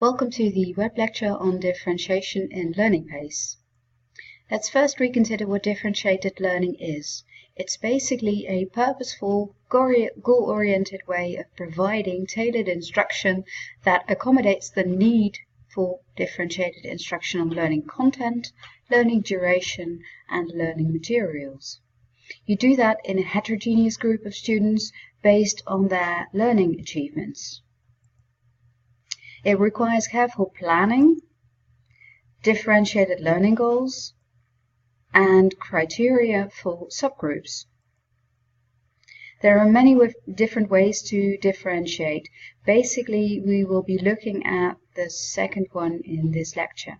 Welcome to the web lecture on differentiation in learning pace. Let's first reconsider what differentiated learning is. It's basically a purposeful, goal-oriented way of providing tailored instruction that accommodates the need for differentiated instruction on learning content, learning duration, and learning materials. You do that in a heterogeneous group of students based on their learning achievements. It requires careful planning, differentiated learning goals, and criteria for subgroups. There are many different ways to differentiate. Basically, we will be looking at the second one in this lecture.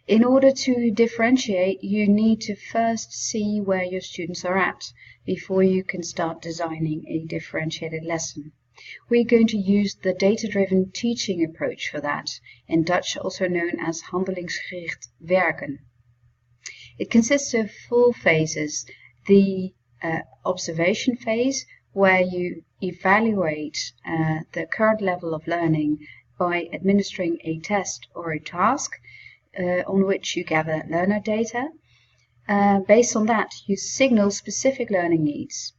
In order to differentiate, you need to first see where your students are at before you can start designing a differentiated lesson. We're going to use the data-driven teaching approach for that, in Dutch also known as handelingsgericht werken. It consists of 4 phases. The observation phase, where you evaluate the current level of learning by administering a test or a task on which you gather learner data. Based on that, you signal specific learning needs.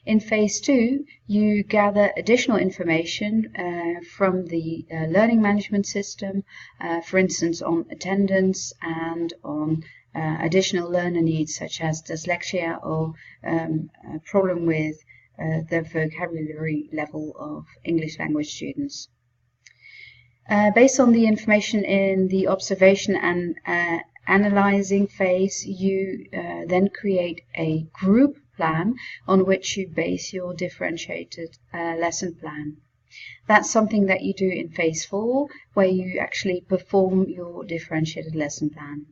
In phase 2, you gather additional information from the learning management system, for instance on attendance and on additional learner needs such as dyslexia or a problem with the vocabulary level of English language students. Based on the information in the observation and analyzing phase, you then create a group plan on which you base your differentiated lesson plan. That's something that you do in phase 4, where you actually perform your differentiated lesson plan.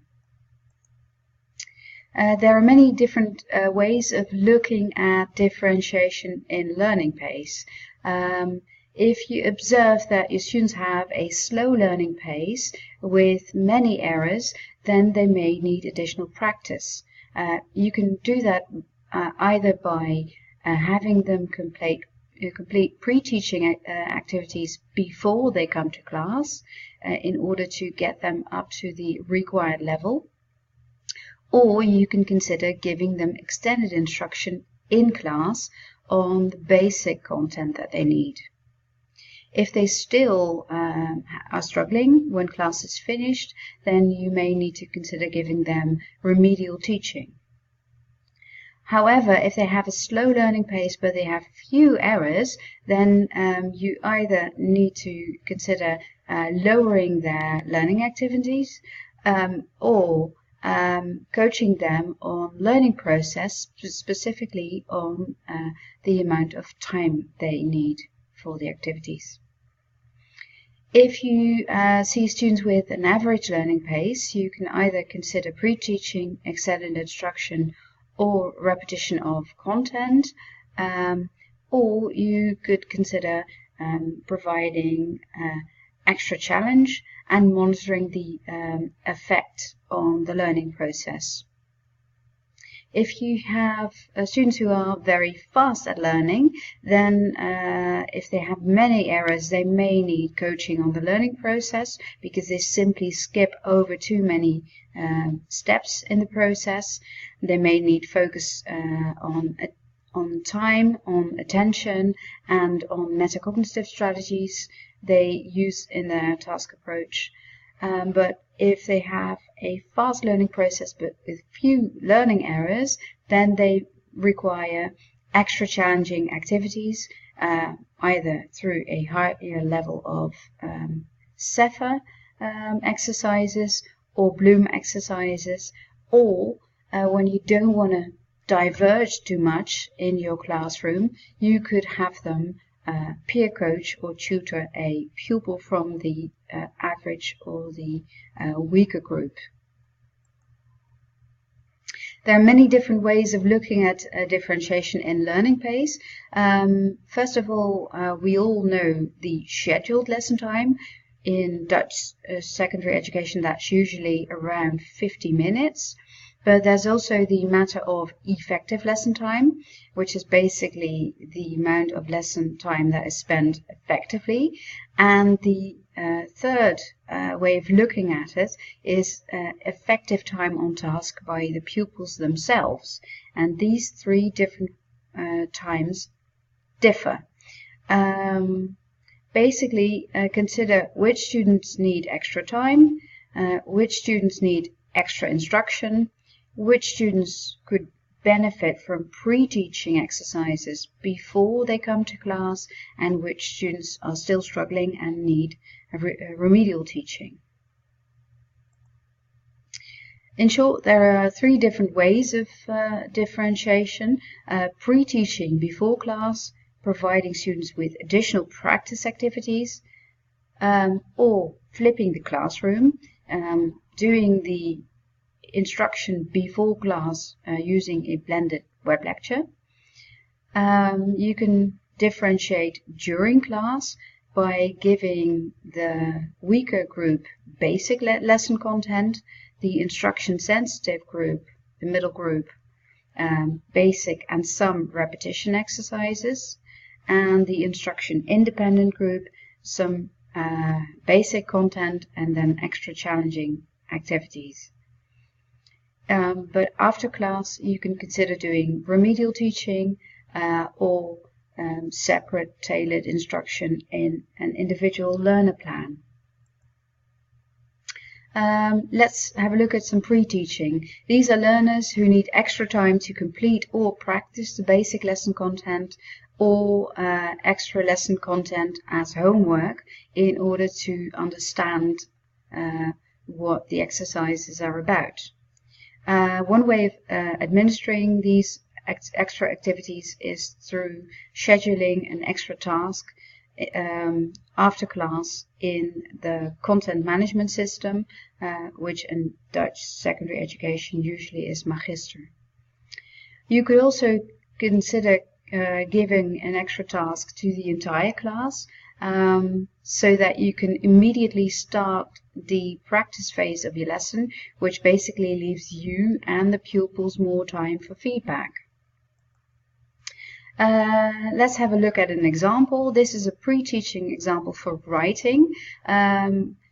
There are many different ways of looking at differentiation in learning pace. If you observe that your students have a slow learning pace with many errors, then they may need additional practice. You can do that either by having them complete pre-teaching activities before they come to class in order to get them up to the required level, or you can consider giving them extended instruction in class on the basic content that they need. If they still are struggling when class is finished, then you may need to consider giving them remedial teaching. However, if they have a slow learning pace but they have few errors, then you either need to consider lowering their learning activities or coaching them on learning process, specifically on the amount of time they need for the activities. If you see students with an average learning pace, you can either consider pre-teaching, extended instruction, or repetition of content, or you could consider providing extra challenge and monitoring the effect on the learning process. If you have students who are very fast at learning, then if they have many errors, they may need coaching on the learning process because they simply skip over too many steps in the process. They may need focus on time, on attention, and on metacognitive strategies they use in their task approach. But if they have a fast learning process but with few learning errors, then they require extra challenging activities, either through a higher level of CEFA exercises or Bloom exercises, or when you don't want to diverge too much in your classroom, you could have them peer coach or tutor a pupil from the average or the weaker group. There are many different ways of looking at differentiation in learning pace. First of all, we all know the scheduled lesson time. In Dutch secondary education, that's usually around 50 minutes. But there's also the matter of effective lesson time, which is basically the amount of lesson time that is spent effectively. And the third way of looking at it is effective time on task by the pupils themselves. And these three different times differ. Basically, consider which students need extra time, which students need extra instruction, which students could benefit from pre-teaching exercises before they come to class, and which students are still struggling and need remedial teaching. In short, there are three different ways of differentiation. Pre-teaching before class, providing students with additional practice activities, or flipping the classroom, doing the instruction before class using a blended web lecture. You can differentiate during class by giving the weaker group basic lesson content, the instruction sensitive group, the middle group, basic and some repetition exercises, and the instruction independent group, some basic content and then extra challenging activities. But after class you can consider doing remedial teaching or separate tailored instruction in an individual learner plan. Let's have a look at some pre-teaching. These are learners who need extra time to complete or practice the basic lesson content or extra lesson content as homework in order to understand what the exercises are about. One way of administering these extra activities is through scheduling an extra task after class in the content management system, which in Dutch secondary education usually is Magister. You could also consider giving an extra task to the entire class so that you can immediately start the practice phase of your lesson, which basically leaves you and the pupils more time for feedback. Let's have a look at an example. This is a pre-teaching example for writing.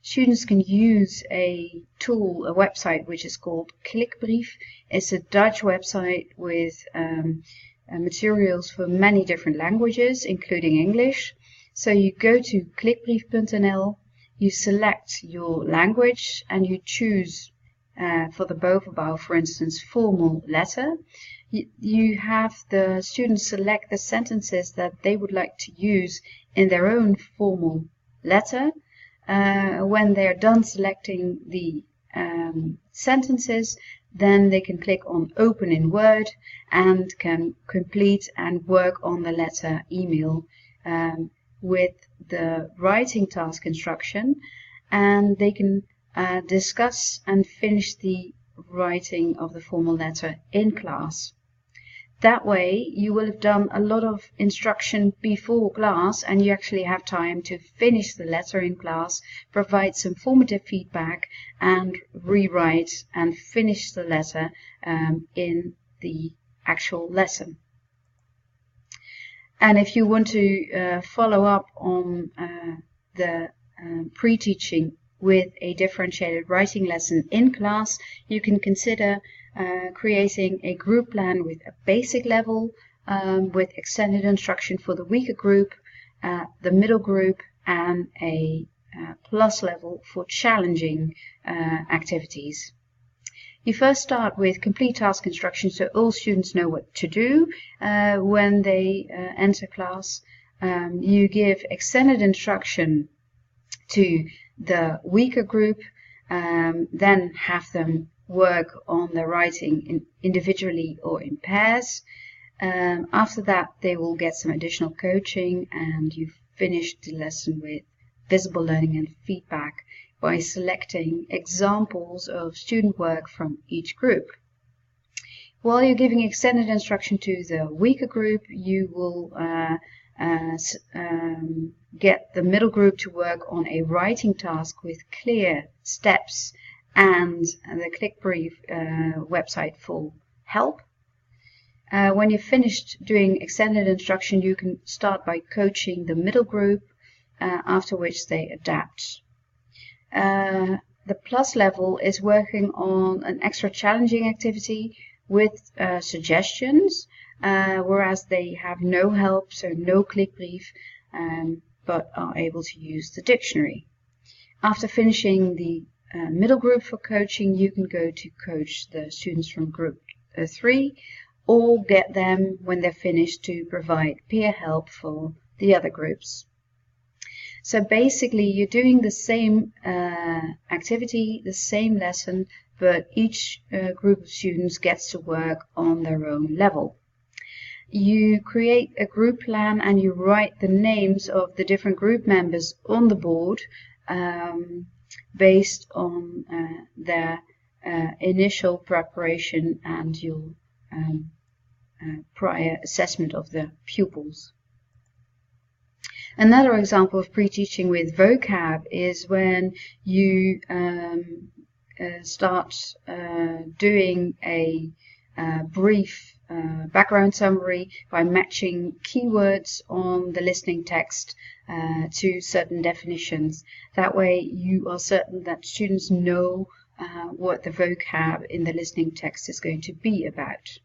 Students can use a tool, a website which is called Klikbrief. It's a Dutch website with materials for many different languages, including English. So you go to klikbrief.nl, you select your language and you choose for the bovenbouw, for instance, formal letter. You have the students select the sentences that they would like to use in their own formal letter. When they're done selecting the sentences, then they can click on Open in Word and can complete and work on the letter email with the writing task instruction, and they can discuss and finish the writing of the formal letter in class. That way you will have done a lot of instruction before class and you actually have time to finish the letter in class, provide some formative feedback and rewrite and finish the letter in the actual lesson. And if you want to follow up on the pre-teaching with a differentiated writing lesson in class, you can consider creating a group plan with a basic level, with extended instruction for the weaker group, the middle group, and a plus level for challenging activities. You first start with complete task instruction so all students know what to do when they enter class. You give extended instruction to the weaker group, then have them work on their writing individually or in pairs. After that they will get some additional coaching and you've finished the lesson with visible learning and feedback by selecting examples of student work from each group. While you're giving extended instruction to the weaker group, you will get the middle group to work on a writing task with clear steps and the ClickBrief website for help. When you're finished doing extended instruction, you can start by coaching the middle group, after which they adapt. The plus level is working on an extra challenging activity with suggestions, whereas they have no help, so no ClickBrief, but are able to use the dictionary. After finishing the middle group for coaching, you can go to coach the students from group 3, or get them, when they're finished, to provide peer help for the other groups. So basically, you're doing the same activity, the same lesson, but each group of students gets to work on their own level. You create a group plan and you write the names of the different group members on the board based on their initial preparation and your prior assessment of the pupils. Another example of pre-teaching with vocab is when you start doing a brief background summary by matching keywords on the listening text to certain definitions. That way you are certain that students know what the vocab in the listening text is going to be about.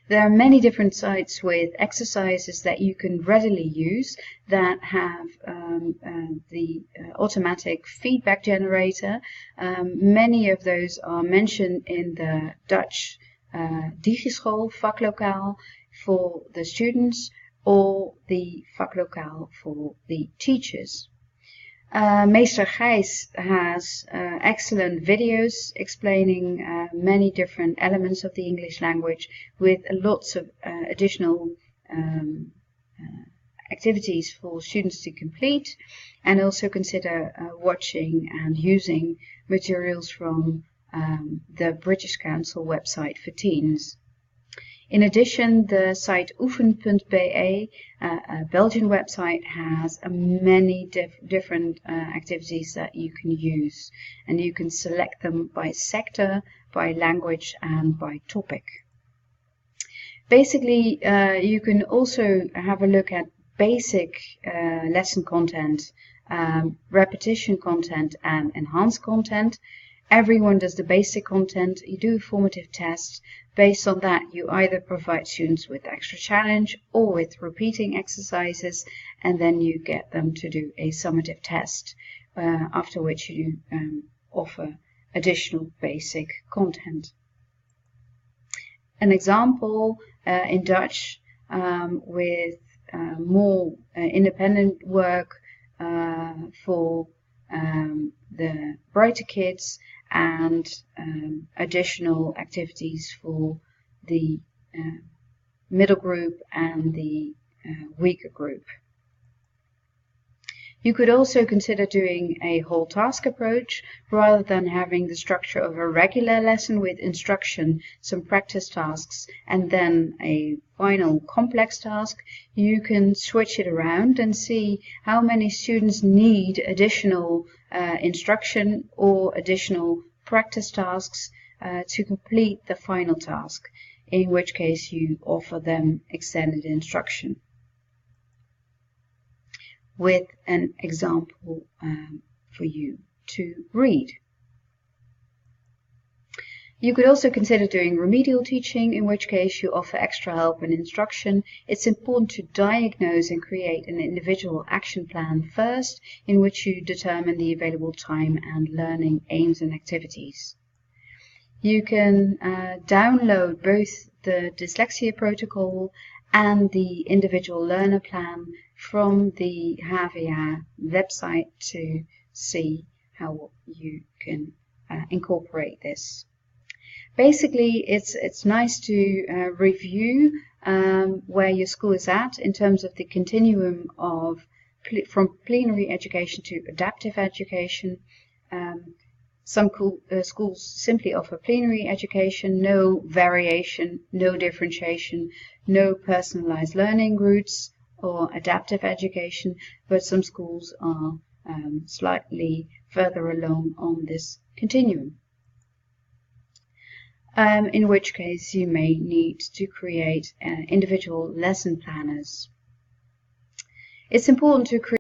There are many different sites with exercises that you can readily use that have the automatic feedback generator. Many of those are mentioned in the Dutch Digischool vaklokaal for the students or the vaklokaal for the teachers. Meester Gijs has excellent videos explaining many different elements of the English language with lots of additional activities for students to complete, and also consider watching and using materials from the British Council website for teens. In addition, the site oefen.be, a Belgian website, has many different activities that you can use, and you can select them by sector, by language, and by topic. Basically, you can also have a look at basic lesson content, repetition content, and enhanced content. Everyone does the basic content. You do a formative test. Based on that, you either provide students with extra challenge or with repeating exercises, and then you get them to do a summative test, after which you offer additional basic content. An example in Dutch with more independent work for the brighter kids and additional activities for the middle group and the weaker group. You could also consider doing a whole task approach rather than having the structure of a regular lesson with instruction, some practice tasks, and then a final complex task. You can switch it around and see how many students need additional instruction or additional practice tasks to complete the final task, in which case you offer them extended instruction with an example for you to read. You could also consider doing remedial teaching, in which case you offer extra help and instruction. It's important to diagnose and create an individual action plan first, in which you determine the available time and learning aims and activities. You can download both the dyslexia protocol and the individual learner plan from the HVA website to see how you can incorporate this. Basically, it's nice to review where your school is at in terms of the continuum of from plenary education to adaptive education. Some schools simply offer plenary education, no variation, no differentiation, no personalized learning routes or adaptive education, but some schools are slightly further along on this continuum. In which case you may need to create individual lesson planners. It's important to create